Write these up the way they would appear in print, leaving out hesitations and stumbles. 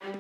We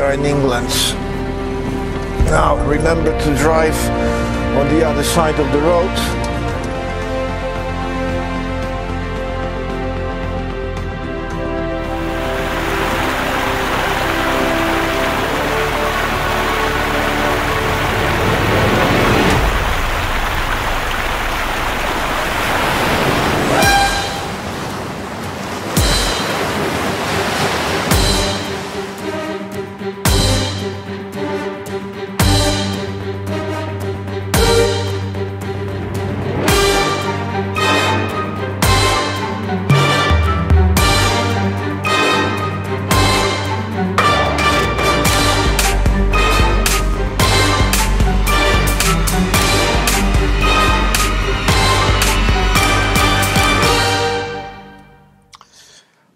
are in England. Now remember to drive on the other side of the road.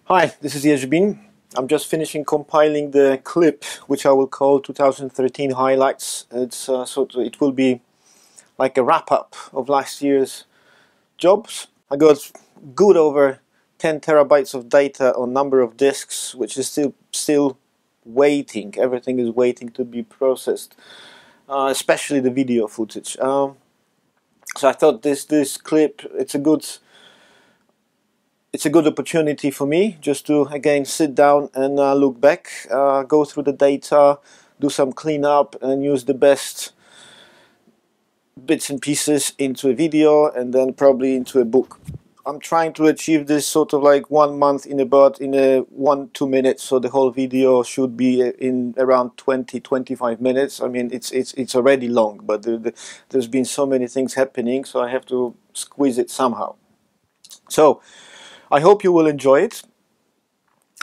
Hi, this is Jerzy. I'm just finishing compiling the clip, which I will call 2013 highlights. It will be like a wrap-up of last year's jobs. I got good over 10 terabytes of data on number of disks, which is still waiting. Everything is waiting to be processed, especially the video footage. So I thought this clip, it's a good opportunity for me just to again sit down and look back, go through the data, do some cleanup, and use the best bits and pieces into a video and then probably into a book. I'm trying to achieve this sort of like 1 month in a 1-2 minutes, so the whole video should be in around 20-25 minutes. I mean, it's already long, but there's been so many things happening, so I have to squeeze it somehow. So I hope you will enjoy it.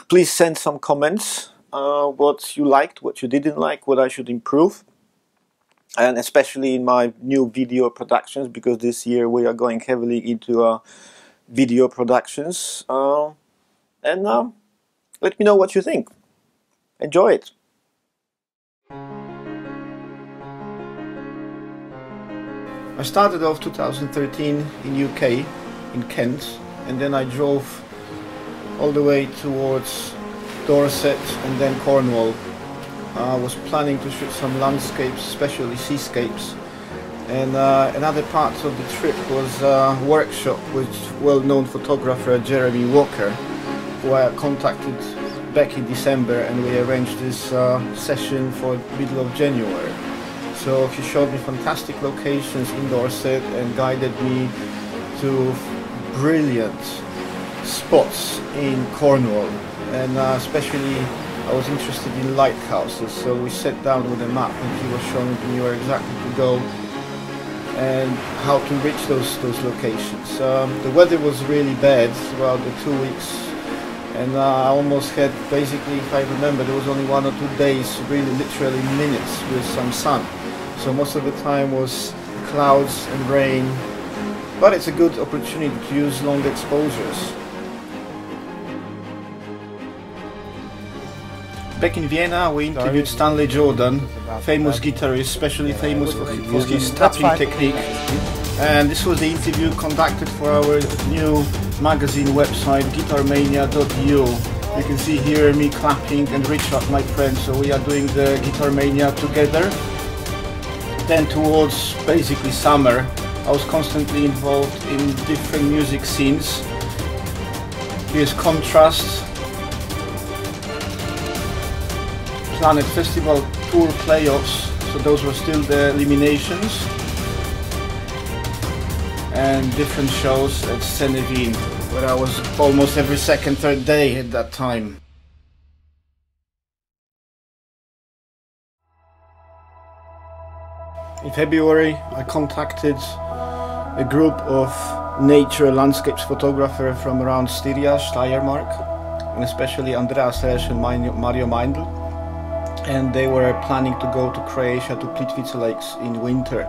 Please send some comments, what you liked, what you didn't like, what I should improve, and especially in my new video productions, because this year we are going heavily into video productions. Let me know what you think. Enjoy it. I started off 2013 in UK, in Kent. And then I drove all the way towards Dorset and then Cornwall. I was planning to shoot some landscapes, especially seascapes. And another part of the trip was a workshop with well-known photographer Jeremy Walker, who I contacted back in December, and we arranged this session for middle of January. So he showed me fantastic locations in Dorset and guided me to brilliant spots in Cornwall, and especially I was interested in lighthouses, so we sat down with a map and he was showing me where exactly to go and how to reach those locations. The weather was really bad throughout the 2 weeks, and I almost had, basically, if I remember, there was only 1 or 2 days, really literally minutes with some sun, so most of the time was clouds and rain. But it's a good opportunity to use long exposures. Back in Vienna we interviewed Stanley Jordan, famous guitarist, especially famous for his tapping technique. And this was the interview conducted for our new magazine website, GUITARMANIA.eu. You can see here me clapping and Richard, my friend, so we are doing the GUITARMANIA together. Then towards basically summer, I was constantly involved in different music scenes. Here's Contrast, Planet Festival Tour playoffs, so those were still the eliminations, and different shows at Senevin, where I was almost every second, third day at that time. In February I contacted a group of nature landscapes photographer from around Styria, Steiermark, and especially Andreas Resch and Mario Meindl, and they were planning to go to Croatia to Plitvice Lakes in winter.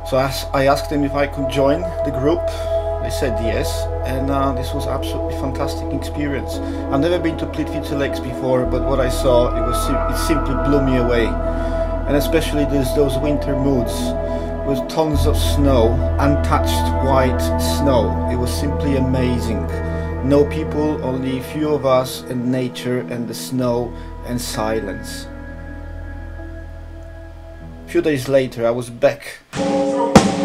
So I asked them if I could join the group. They said yes, and this was absolutely fantastic experience. I've never been to Plitvice Lakes before, but what I saw, it simply blew me away. And especially those winter moods with tons of snow, untouched white snow. It was simply amazing. No people, only a few of us, and nature and the snow and silence. A few days later I was back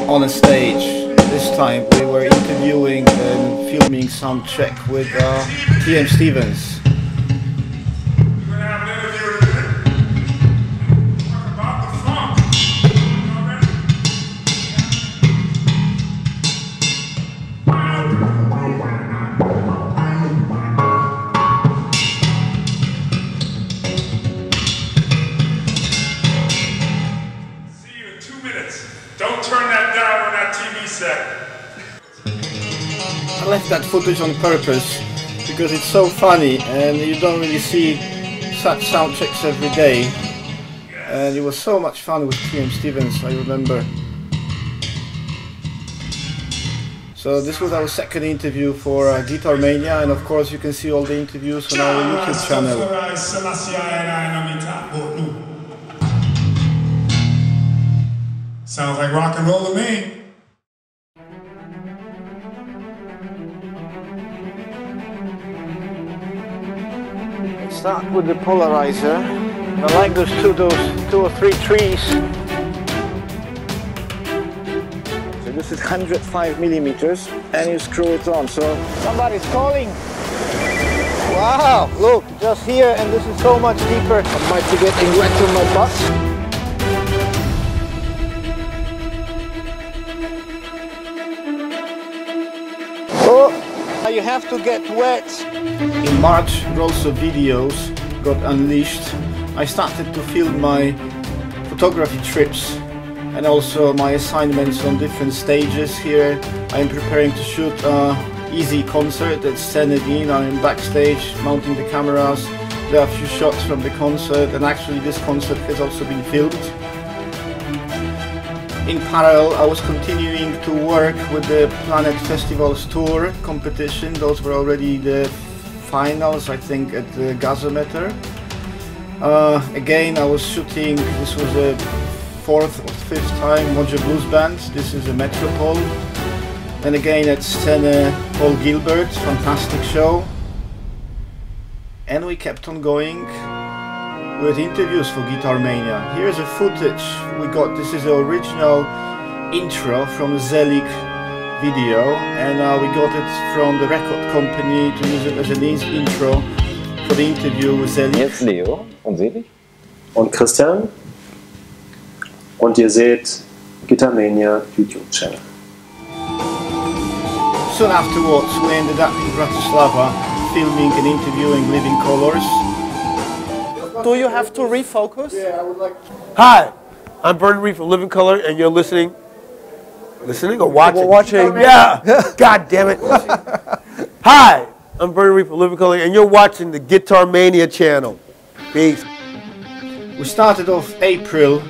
on a stage. This time we were interviewing and filming sound check with T.M. Stevens. I left that footage on purpose because it's so funny and you don't really see such sound checks every day, and it was so much fun with T.M. Stevens, I remember. So this was our second interview for GUITARMANIA, and of course you can see all the interviews on our YouTube channel. Sounds like rock and roll to me. Start with the polarizer. I like those two or three trees. So this is 105 millimeters, and you screw it on. So somebody's calling. Wow! Look, just here, and this is so much deeper. I might be getting wet on my butt. Oh, you have to get wet. In March, rolls of videos got unleashed. I started to film my photography trips and also my assignments on different stages. Here I am preparing to shoot an easy concert at Senedin. I am backstage mounting the cameras. There are a few shots from the concert, and actually this concert has also been filmed. In parallel, I was continuing to work with the Planet Festivals Tour competition. Those were already the finals, I think, at the Gasometer. Again, I was shooting, this was the fourth or fifth time, Mojo Blues Band. This is a Metropole. And again at Scene Paul Gilbert, fantastic show. And we kept on going with interviews for GUITARMANIA. Here's a footage we got. This is the original intro from the Zelig video, and we got it from the record company to use it as an intro for the interview with Zelig. Jetzt Leo und Selig. Und Christian. Und ihr seht GUITARMANIA YouTube Channel. Soon afterwards we ended up in Bratislava filming and interviewing Living Colors. Do you have to refocus? Yeah, I would like to. Hi, I'm Bernie Reed from Living Color, and you're listening or watching? We're watching. Yeah. God damn it. Hi, I'm Bernie Reed from Living Color, and you're watching the GUITARMANIA channel. Peace. We started off April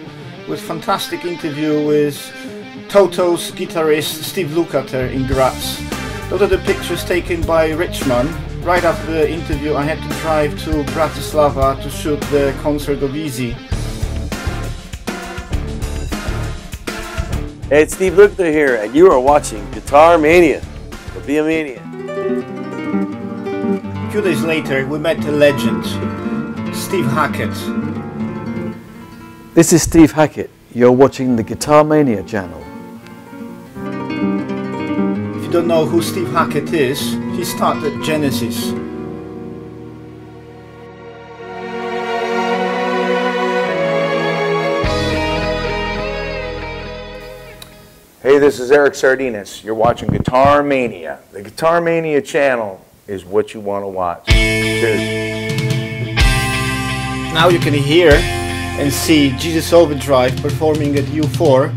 with a fantastic interview with Toto's guitarist Steve Lukather in Graz. Those are the pictures taken by Richman. Right after the interview I had to drive to Bratislava to shoot the concert of Easy. Hey, it's Steve Lukather here, and you are watching GUITARMANIA. It'll be a mania. A few days later we met a legend, Steve Hackett. This is Steve Hackett. You're watching the GUITARMANIA channel. If you don't know who Steve Hackett is, he started Genesis. Hey, this is Eric Sardinas. You're watching GUITARMANIA. The GUITARMANIA channel is what you want to watch. Cheers. Now you can hear and see Jesus Overdrive performing at U4.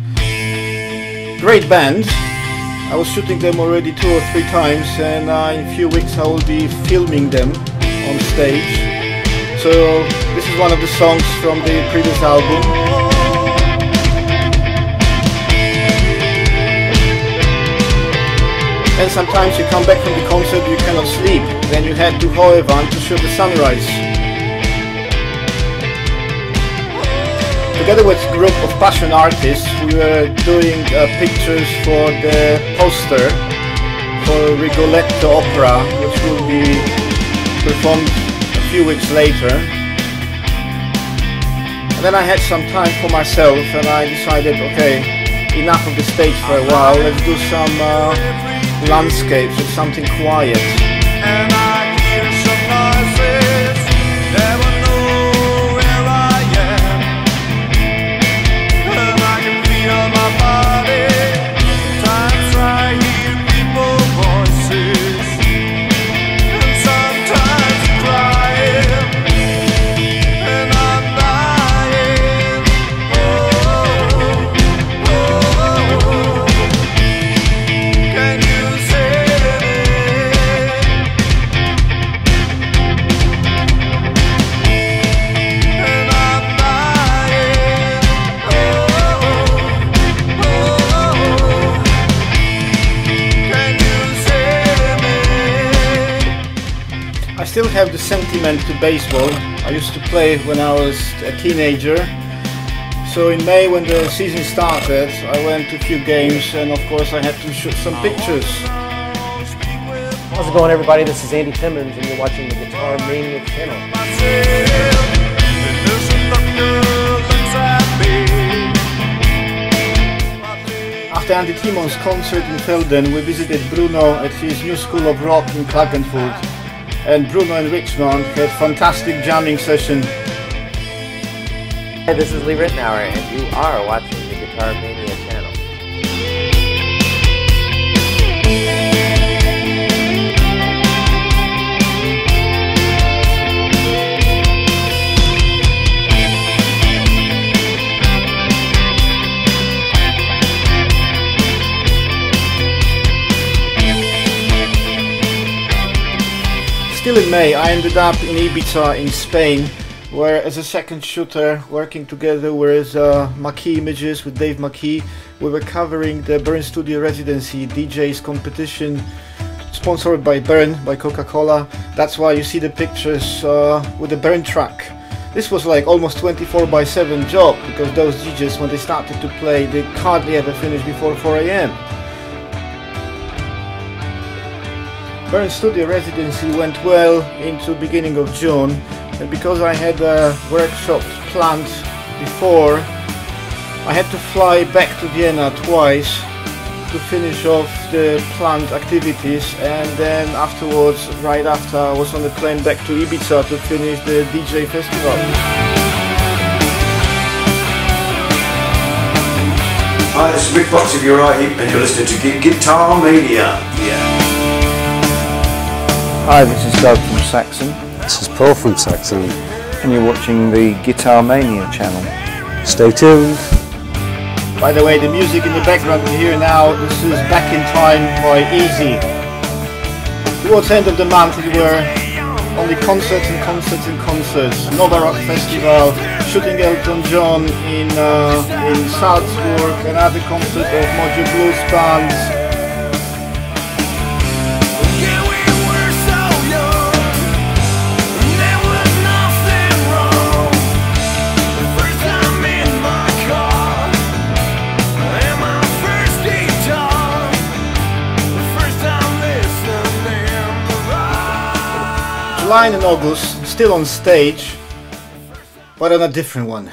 Great band. I was shooting them already 2 or 3 times, and in a few weeks I will be filming them on stage. So this is one of the songs from the previous album. And sometimes you come back from the concert, you cannot sleep. Then you head to Hoevan to shoot the sunrise. Together with a group of passion artists, we were doing pictures for the poster for Rigoletto opera, which will be performed a few weeks later. And then I had some time for myself, and I decided, okay, enough of the stage for a while, let's do some landscapes with something quiet. And I hear some noises, never know where I am. And I can feel my body, times I hear people's voices, and sometimes crying, and I'm dying. Oh, oh, oh. Can you say I still have the sentiment to baseball. I used to play when I was a teenager. So in May, when the season started, I went to a few games, and of course I had to shoot some pictures. How's it going, everybody? This is Andy Timmons, and you're watching the Guitar Mania channel. After Andy Timmons' concert in Felden, we visited Bruno at his new School of Rock in Klagenfurt. And Bruno and Richmond had fantastic jamming session. Hey, this is Lee Rittenauer, and you are watching the Guitar Mania channel. Still in May, I ended up in Ibiza in Spain, where as a second shooter, working together with Maki Images, with Dave Maki, we were covering the Burn Studio Residency DJ's competition, sponsored by Burn, by Coca-Cola. That's why you see the pictures with the Burn track. This was like almost 24/7 job, because those DJs, when they started to play, they hardly ever finished before 4 AM. Burn Studio Residency went well into beginning of June, and because I had a workshop planned before, I had to fly back to Vienna twice to finish off the planned activities, and then afterwards, right after, I was on the plane back to Ibiza to finish the DJ festival. Hi, this is Rick Box, if you're right, and you're listening to Guitar Mania. Yeah. Hi, this is Doug from Saxon. This is Paul from Saxon. And you're watching the Guitar Mania channel. Stay tuned. By the way, the music in the background we hear now, this is Back in Time by Easy. Towards the end of the month we were only concerts and concerts and concerts. Nova Rock Festival, shooting Elton John in Salzburg, another concert of Mojo Blues Band. July and August, still on stage, but on a different one.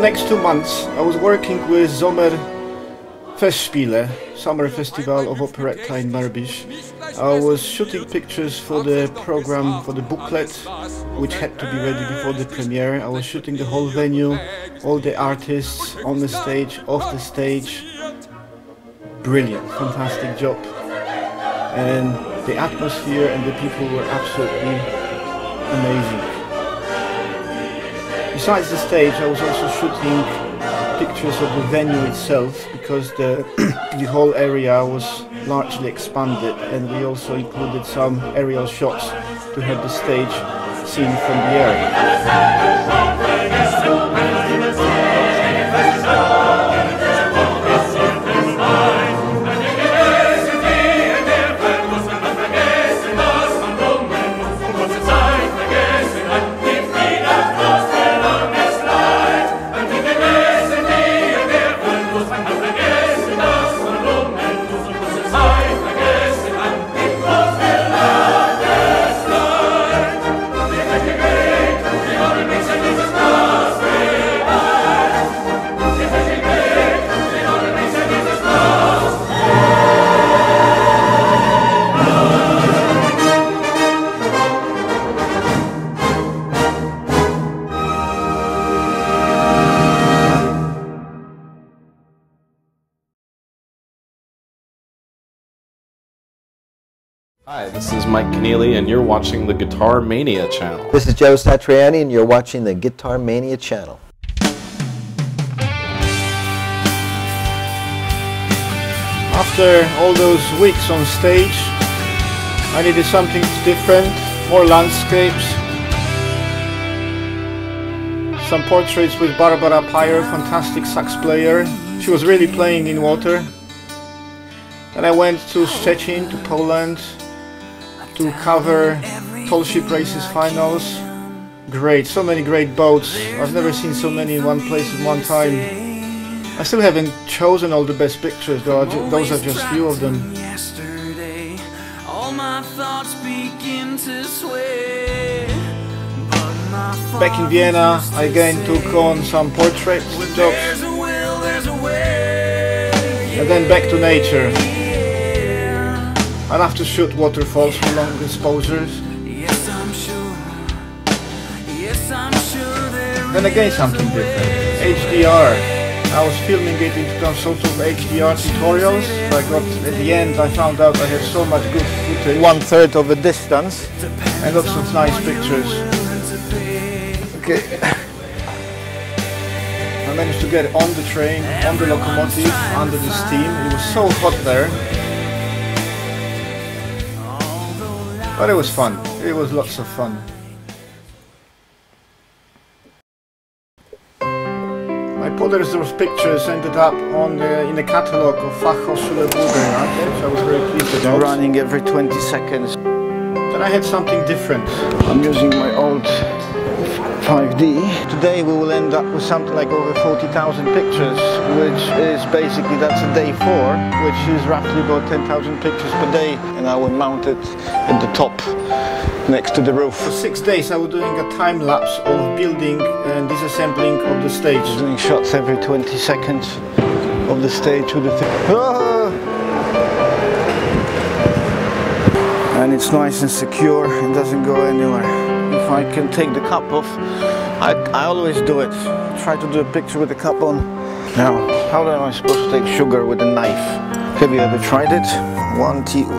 next 2 months I was working with Sommerfestspiele, Summer Festival of Operetta in Marbisch. I was shooting pictures for the program, for the booklet, which had to be ready before the premiere. I was shooting the whole venue, all the artists on the stage, off the stage. Brilliant, fantastic job. And the atmosphere and the people were absolutely amazing. Besides the stage, I was also shooting pictures of the venue itself, because the whole area was largely expanded, and we also included some aerial shots to have the stage seen from the air. Hi, this is Mike Keneally, and you're watching the Guitar Mania channel. This is Joe Satriani, and you're watching the Guitar Mania channel. After all those weeks on stage, I needed something different, more landscapes. Some portraits with Barbara Pyre, fantastic sax player. She was really playing in water. Then I went to Szczecin, to Poland, to cover Tall Ship Races finals. Great, so many great boats. I've never seen so many in one place at one time. I still haven't chosen all the best pictures, though. Those are just few of them. Back in Vienna, I again took on some portrait jobs. And then back to nature. I love to shoot waterfalls for long exposures. Then again something different. HDR. I was filming it into some sort of HDR tutorials. So I got, at the end I found out I had so much good footage. 1/3 of the distance. And lots of nice pictures. Okay. I managed to get on the train, on the locomotive, under the steam. It was so hot there. But it was fun. It was lots of fun. My Podersdorf pictures ended up on in the catalogue of Fachhochschule Bulgaria, which I was very pleased about. Running every 20 seconds. Then I had something different. I'm using my old 5D. Today we will end up with something like over 40,000 pictures, which is basically, that's a day 4, which is roughly about 10,000 pictures per day, and I will mount it at the top next to the roof. For 6 days I was doing a time lapse of building and disassembling of the stage. Doing shots every 20 seconds of the stage with the and it's nice and secure, it doesn't go anywhere. If I can take the cap off, I always do it. Try to do a picture with the cap on. Now, how am I supposed to take sugar with a knife? Have you ever tried it?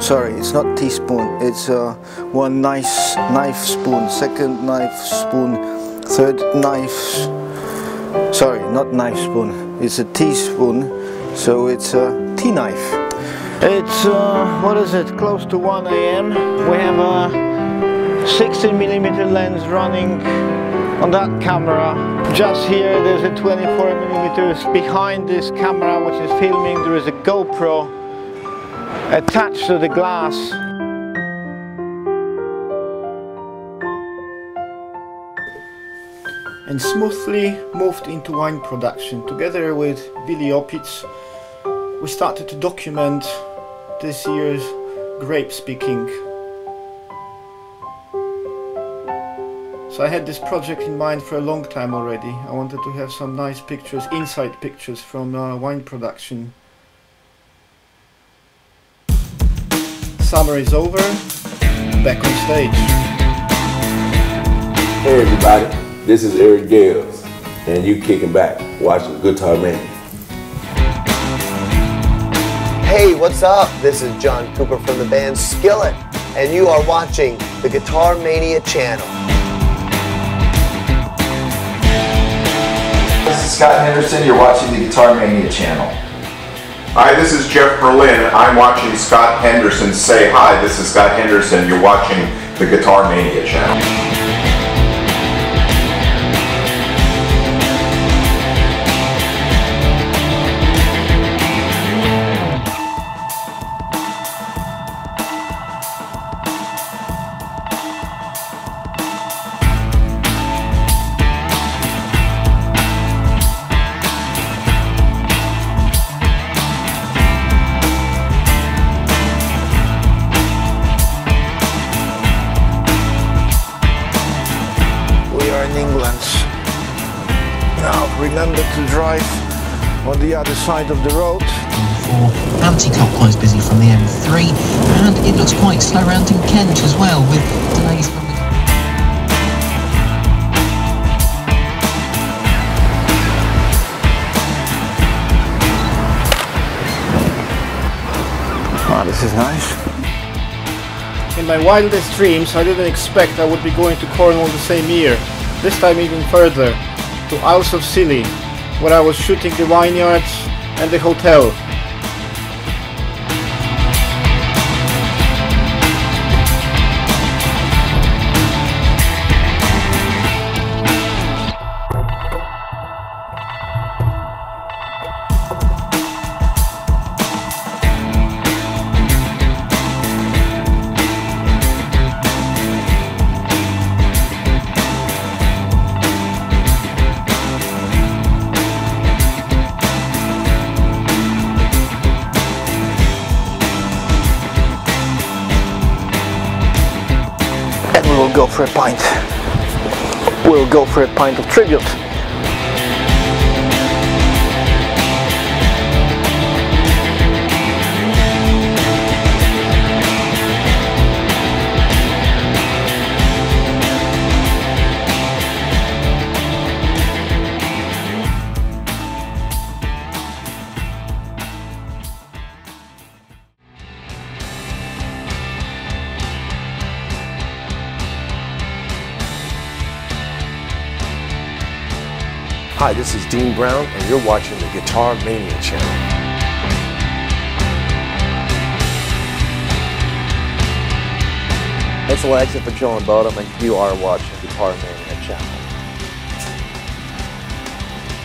Sorry, it's not teaspoon. It's one nice knife spoon, second knife spoon, third knife. Sorry, not knife spoon. It's a teaspoon, so it's a tea knife. It's what is it? Close to 1 AM. We have a 16mm lens running on that camera. Just here there's a 24mm. Behind this camera which is filming there is a GoPro attached to the glass. And smoothly moved into wine production. Together with Willy Opitz, we started to document this year's grape picking. So I had this project in mind for a long time already. I wanted to have some nice pictures, inside pictures from wine production. Summer is over, back on stage. Hey everybody, this is Eric Gales, and you kicking back, watching GUITARMANIA. Hey, what's up? This is John Cooper from the band Skillet, and you are watching the GUITARMANIA channel. This is Scott Henderson, you're watching the GUITARMANIA channel. Hi, this is Jeff Berlin. I'm watching Scott Henderson say hi. This is Scott Henderson. You're watching the GUITARMANIA channel. Remember to drive on the other side of the road. Anti-clockwise busy from the M3, and it looks quite slow around in Kent as well, with delays from the... Oh, this is nice. In my wildest dreams, I didn't expect I would be going to Cornwall the same year. This time even further, to Isles of Scilly, where I was shooting the vineyards and the hotel. We'll go for a pint. We'll go for a pint of tribute. Hi, this is Dean Brown, and you're watching the GUITARMANIA channel. It's Alexa for John Bottom, and you are watching GUITARMANIA channel.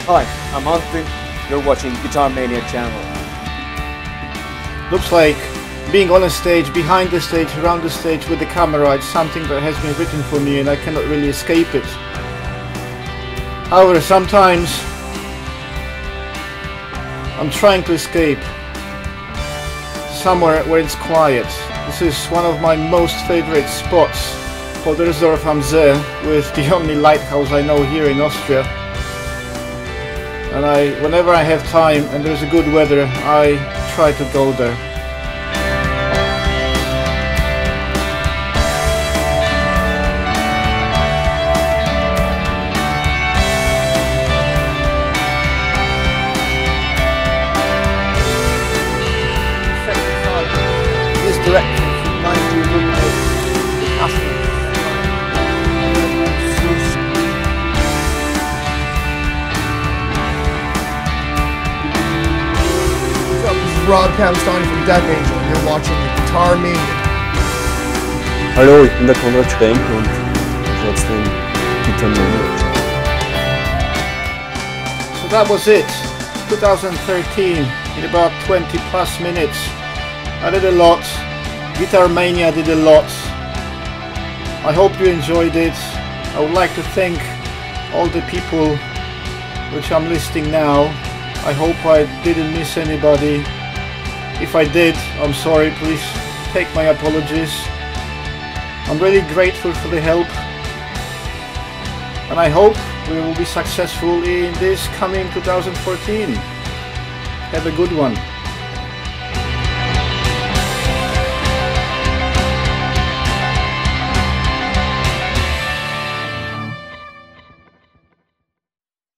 Hi, I'm Humphrey. You're watching GUITARMANIA channel. Looks like being on a stage, behind the stage, around the stage with the camera, it's something that has been written for me and I cannot really escape it. However, sometimes I'm trying to escape somewhere where it's quiet. This is one of my most favorite spots, Podersdorf am See, with the only lighthouse I know here in Austria. And whenever I have time and there's a good weather, I try to go there. Direction from 1908. What's up? This is Rob Cavastani from Death Angel, and you're watching the GUITARMANIA. Hallo, ich bin der Konrad Schrenk und schaut den GUITARMANIA. So that was it. 2013 in about 20 plus minutes. I did a lot. GUITARMANIA did a lot. I hope you enjoyed it. I would like to thank all the people which I'm listing now. I hope I didn't miss anybody. If I did, I'm sorry, please take my apologies. I'm really grateful for the help. And I hope we will be successful in this coming 2014. Have a good one.